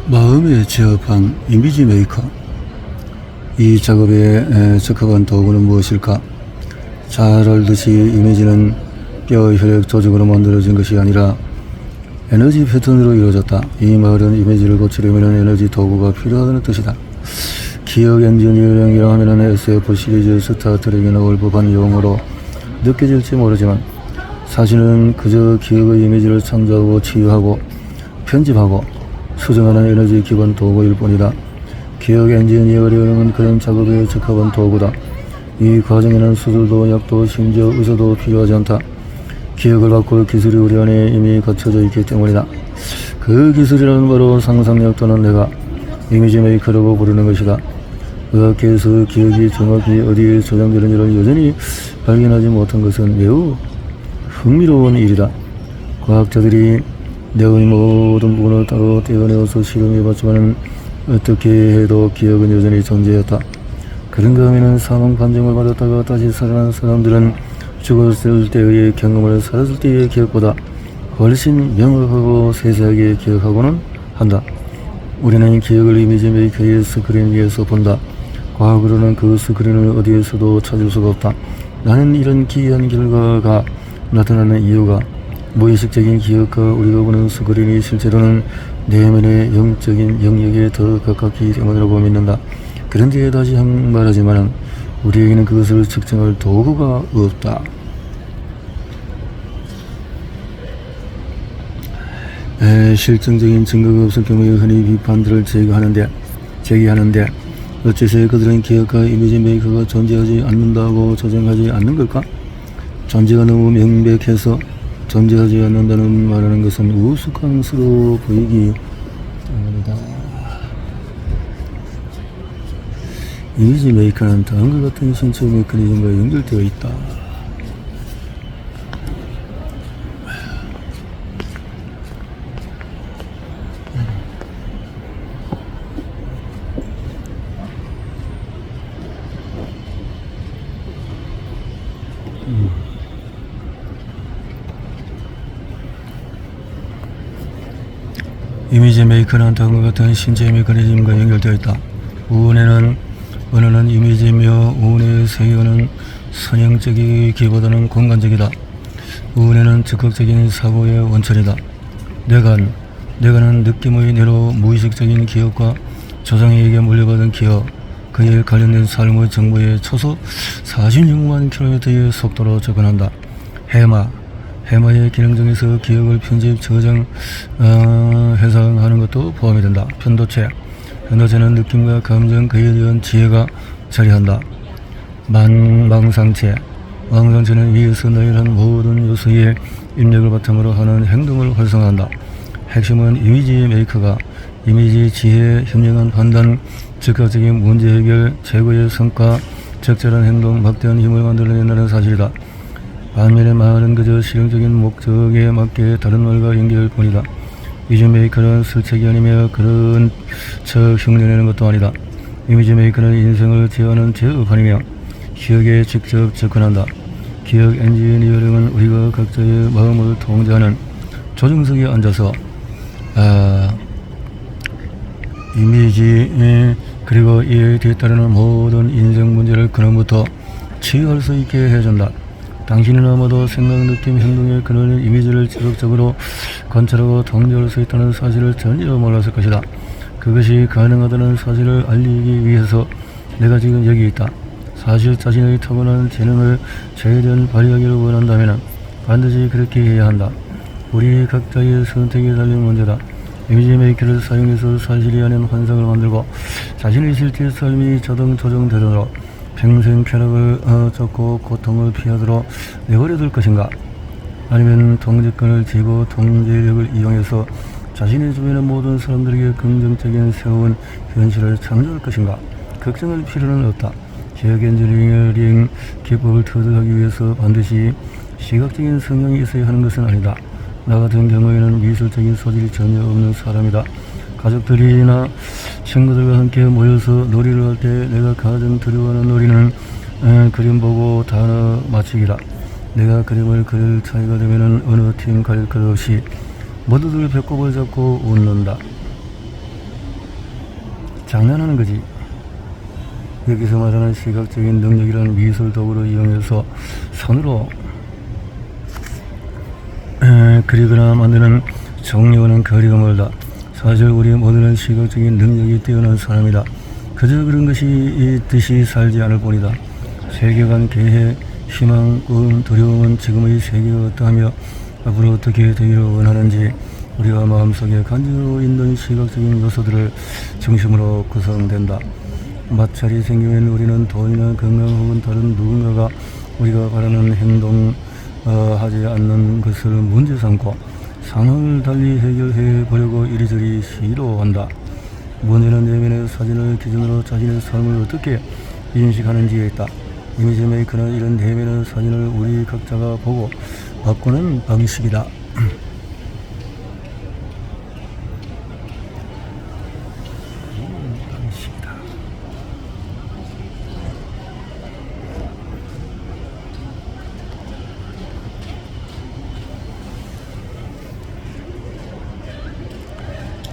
마음에 제압한 이미지 메이커. 이 작업에 적합한 도구는 무엇일까? 잘 알듯이 이미지는 뼈, 혈액, 조직으로 만들어진 것이 아니라 에너지 패턴으로 이루어졌다. 이 말은 이미지를 고치려면 에너지 도구가 필요하다는 뜻이다. 기억 엔지니어링이라 하면 SF 시리즈 스타트rek에 나올 법한 용어로 느껴질지 모르지만 사실은 그저 기억의 이미지를 창조하고 치유하고 편집하고 수정하는 에너지 기본 도구일 뿐이다. 기억 엔지니어링은 그런 작업에 적합한 도구다. 이 과정에는 수술도 약도 심지어 의사도 필요하지 않다. 기억을 바꿀 기술이 우리 안에 이미 갖춰져 있기 때문이다. 그 기술이란 바로 상상력 또는 내가 이미지 메이커라고 부르는 것이다. 의학계에서 기억이 정확히 어디에 저장되는지를 여전히 발견하지 못한 것은 매우 흥미로운 일이다. 과학자들이 뇌의 모든 부분을 따로 떼어내어서 실험해봤지만 어떻게 해도 기억은 여전히 존재했다. 그런가 하면 사망 판정을 받았다가 다시 살아난 사람들은 죽었을 때의 경험을 살았을 때의 기억보다 훨씬 명확하고 세세하게 기억하고는 한다. 우리는 기억을 이미지 메이커의 스크린 위에서 본다. 과학으로는 그 스크린을 어디에서도 찾을 수가 없다. 나는 이런 기이한 결과가 나타나는 이유가 무의식적인 기억과 우리가 보는 스크린이 실제로는 내면의 영적인 영역에 더 가깝기 때문이라고 믿는다. 그런데 다시 말하지만 우리에게는 그것을 측정할 도구가 없다. 실증적인 증거가 없을 경우에 흔히 비판들을 제기하는데 어째서 그들은 기억과 이미지 메이커가 존재하지 않는다고 조정하지 않는 걸까? 존재가 너무 명백해서 존재하지 않는다는 말하는 것은 우스꽝스러워 보이기 때문이다. 이미지 메이커는 다음과 같은 신체 메커니즘과 연결되어 있다. 이미지 메이커는 다음과 같은 신체 메커니즘과 연결되어 있다. 언어는 이미지며 우운의 세계관은 선형적이기보다는 공간적이다. 우운에는 즉각적인 사고의 원천이다. 내가는 느낌의 뇌로 무의식적인 기억과 조상에게 물려받은 기억, 그에 관련된 삶의 정보에 초속 46만 km의 속도로 접근한다. 해마의 기능 중에서 기억을 편집, 저장, 해상하는 것도 포함이 된다. 편도체는 느낌과 감정, 그에 대한 지혜가 자리한다. 망상체는 위에서 나열한 모든 요소의 입력을 바탕으로 하는 행동을 활성화한다. 핵심은 이미지 메이커가 이미지, 지혜, 현명한 판단, 즉각적인 문제 해결, 최고의 성과, 적절한 행동, 막대한 힘을 만들어낸다는 사실이다. 반면에 말은 그저 실용적인 목적에 맞게 다른 말과 연결할 뿐이다. 이미지 메이커는 설책이 아니며 그런 척 흉내내는 것도 아니다. 이미지 메이커는 인생을 제어하는 제어판이며 기억에 직접 접근한다. 기억 엔지니어링은 우리가 각자의 마음을 통제하는 조정석에 앉아서 이미지 그리고 이에 뒤따르는 모든 인생 문제를 근원부터 치유할 수 있게 해준다. 당신은 아마도 생각, 느낌, 행동의 근원인 이미지를 지속적으로 관찰하고 통제할 수 있다는 사실을 전혀 몰랐을 것이다. 그것이 가능하다는 사실을 알리기 위해서 내가 지금 여기 있다. 사실 자신의 타고난 재능을 최대한 발휘하기를 원한다면 반드시 그렇게 해야 한다. 우리 각자의 선택에 달린 문제다. 이미지 메이커를 사용해서 사실이 아닌 환상을 만들고 자신의 실제 삶이 자동 조정되도록 평생 쾌락을 쫓고 고통을 피하도록 내버려둘 것인가? 아니면 통제권을 쥐고 통제력을 이용해서 자신의 주변의 모든 사람들에게 긍정적인 새로운 현실을 창조할 것인가? 걱정할 필요는 없다. 기억 엔지니어링 기법을 터득하기 위해서 반드시 시각적인 성향이 있어야 하는 것은 아니다. 나 같은 경우에는 미술적인 소질이 전혀 없는 사람이다. 가족들이나 친구들과 함께 모여서 놀이를 할 때 내가 가장 두려워하는 놀이는 그림 보고 단어 맞추기다. 내가 그림을 그릴 차이가 되면 어느 팀 가릴 것 없이 모두들 배꼽을 잡고 웃는다. 장난하는 거지. 여기서 말하는 시각적인 능력이라는 미술 도구를 이용해서 손으로 그리거나 만드는 종류와는 거리가 멀다. 사실 우리 모두는 시각적인 능력이 뛰어난 사람이다. 그저 그런 것이 있듯이 살지 않을 뿐이다. 세계관, 계획, 희망, 꿈, 두려움은 지금의 세계가 어떠하며 앞으로 어떻게 되기를 원하는지 우리가 마음속에 간직하고 있는 시각적인 요소들을 중심으로 구성된다. 마찰이 생기면 우리는 돈이나 건강 혹은 다른 누군가가 우리가 바라는 행동 하지 않는 것을 문제 삼고 상황을 달리 해결해 보려고 이리저리 시도한다. 문제는 내면의 사진을 기준으로 자신의 삶을 어떻게 인식하는지에 있다. 이미지 메이커는 이런 내면의 사진을 우리 각자가 보고 바꾸는 방식이다.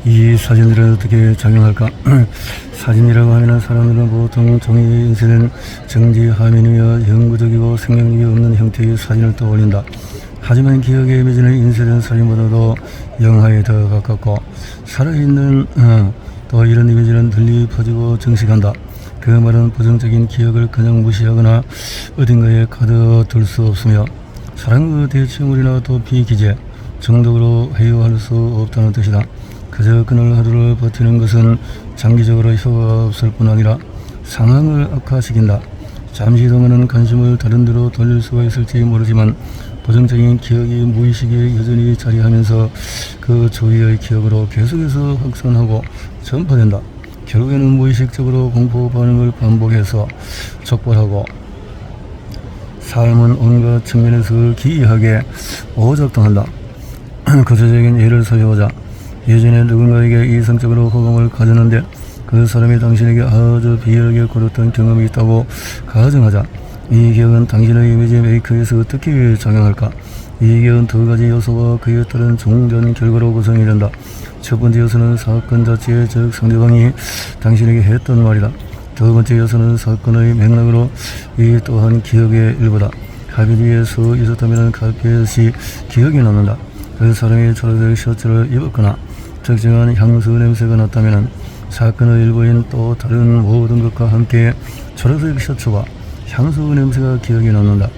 이 사진들은 어떻게 작용할까? 사진이라고 하면 사람들은 보통 종이에 인쇄된 정지 화면이며 영구적이고 생명력이 없는 형태의 사진을 떠올린다. 하지만 기억의 이미지는 인쇄된 사진보다도 영화에 더 가깝고 살아있는 또 이런 이미지는 널리 퍼지고 정식한다. 그 말은 부정적인 기억을 그냥 무시하거나 어딘가에 가둬둘 수 없으며 사랑과 대체물이나 또 비기재, 정독으로 회유할 수 없다는 뜻이다. 그저 그날 하루를 버티는 것은 장기적으로 효과가 없을 뿐 아니라 상황을 악화시킨다. 잠시 동안은 관심을 다른 데로 돌릴 수가 있을지 모르지만 부정적인 기억이 무의식에 여전히 자리하면서 그 주위의 기억으로 계속해서 확산하고 전파된다. 결국에는 무의식적으로 공포 반응을 반복해서 촉발하고 삶은 온갖 측면에서 기이하게 오작동한다. 구체적인 예를 살펴보자. 예전에 누군가에게 이성적으로 호감을 가졌는데 그 사람이 당신에게 아주 비열하게 굴었던 경험이 있다고 가정하자. 이 기억은 당신의 이미지 메이커에서 어떻게 작용할까? 이 기억은 두 가지 요소와 그에 따른 종전 결과로 구성이 된다. 첫 번째 요소는 사건 자체, 즉 상대방이 당신에게 했던 말이다. 두 번째 요소는 사건의 맥락으로 이 또한 기억의 일부다. 카페에서 있었다면 카페시 기억이 남는다. 그 사람이 초록색 셔츠를 입었거나 특정한 향수 냄새가 났다면 사건의 일부인 또 다른 모든 것과 함께 초록색 셔츠와 향수 냄새가 기억에 남는다.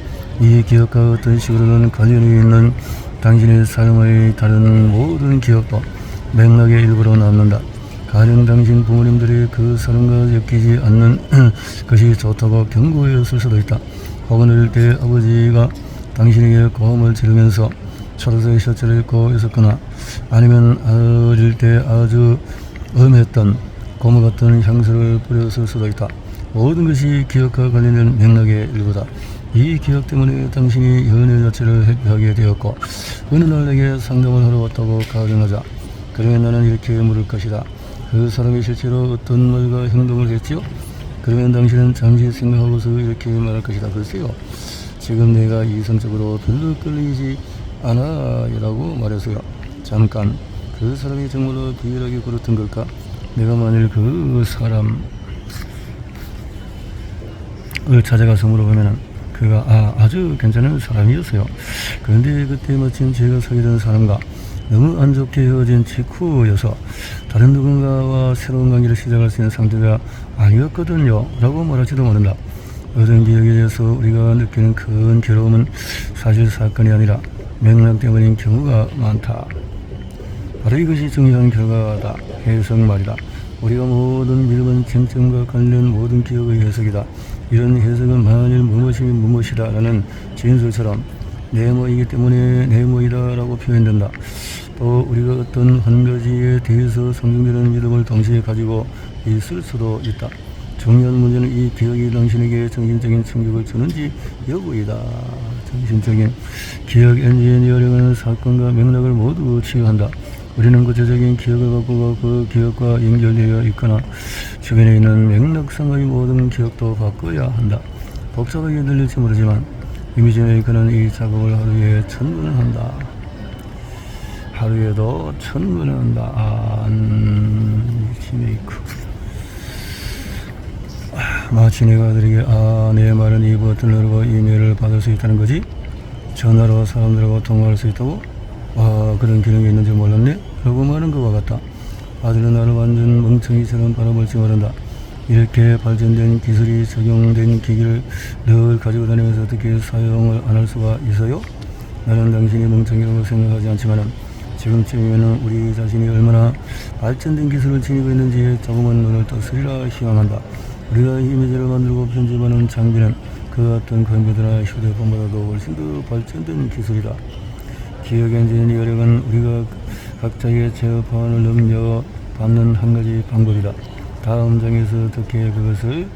이 기억과 어떤 식으로든 관련이 있는 당신의 삶의 다른 모든 기억도 맥락의 일부로 남는다. 가령 당신 부모님들이 그 사람과 엮이지 않는 것이 좋다고 경고했을 수도 있다. 혹은 어릴 때 아버지가 당신에게 고함을 지르면서 초록색 셔츠를 입고 있었거나 아니면 어릴 때 아주 엄했던 고무 같은 향수를 뿌렸을 수도 있다. 모든 것이 기억과 관련된 맥락의 일부다. 이 기억 때문에 당신이 연애 자체를 회피하게 되었고 어느 날 내게 상담을 하러 왔다고 가정하자. 그러면 나는 이렇게 물을 것이다. 그 사람이 실제로 어떤 말과 행동을 했지요? 그러면 당신은 잠시 생각하고서 이렇게 말할 것이다. 글쎄요, 지금 내가 이성적으로 별로 끌리지 않아 라고 말했어요. 잠깐, 그 사람이 정말로 비열하게 굴었던 걸까? 내가 만일 그 사람을 찾아가서 물어보면 그가 아주 괜찮은 사람이었어요. 그런데 그때 마침 제가 사귀던 사람과 너무 안 좋게 헤어진 직후여서 다른 누군가와 새로운 관계를 시작할 수 있는 상태가 아니었거든요 라고 말할지도 모른다. 어떤 기억에 대해서 우리가 느끼는 큰 괴로움은 사실 사건이 아니라 맥락 때문인 경우가 많다. 바로 이것이 중요한 결과다. 해석 말이다. 우리가 모든 믿음은 쟁점과 관련 모든 기억의 해석이다. 이런 해석은 만일 무엇이 무엇이다 라는 진술처럼 네모이기 때문에 네모이다 라고 표현된다. 또 우리가 어떤 한 가지에 대해서 상징되는 믿음을 동시에 가지고 있을 수도 있다. 중요한 문제는 이 기억이 당신에게 정신적인 충격을 주는지 여부이다. 정신적인 기억 엔지니어링은 사건과 맥락을 모두 치유한다. 우리는 구체적인 기억을 바꾸고 그 기억과 연결되어 있거나 주변에 있는 맥락상의 모든 기억도 바꿔야 한다. 복잡하게 들릴지 모르지만 이미지 메이커는 이 작업을 하루에 1000번을 한다. 하루에도 1000번을 한다. 이미지 메이커. 마치 내가 그들에게 내 말은 이 버튼을 누르고 이메일을 받을 수 있다는 거지? 전화로 사람들하고 통화할 수 있다고? 그런 기능이 있는지 몰랐네? 라고 말한 것과 같다. 아들은 나를 완전 멍청이처럼 바라볼지 모른다. 이렇게 발전된 기술이 적용된 기기를 늘 가지고 다니면서 어떻게 사용을 안 할 수가 있어요? 나는 당신이 멍청이라고 생각하지 않지만 지금쯤이면 우리 자신이 얼마나 발전된 기술을 지니고 있는지에 조금은 눈을 떠쓰리라 희망한다. 우리가 이미지를 만들고 편집하는 장비는 그 어떤 컴퓨터나 휴대폰보다도 훨씬 더 발전된 기술이다. 기억 엔진이 여력은 우리가 각자의 제어 파원을 넘겨받는 한 가지 방법이다. 다음 장에서 어떻게 그것을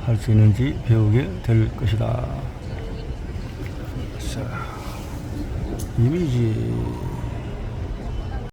할 수 있는지 배우게 될 것이다. 자, 이미지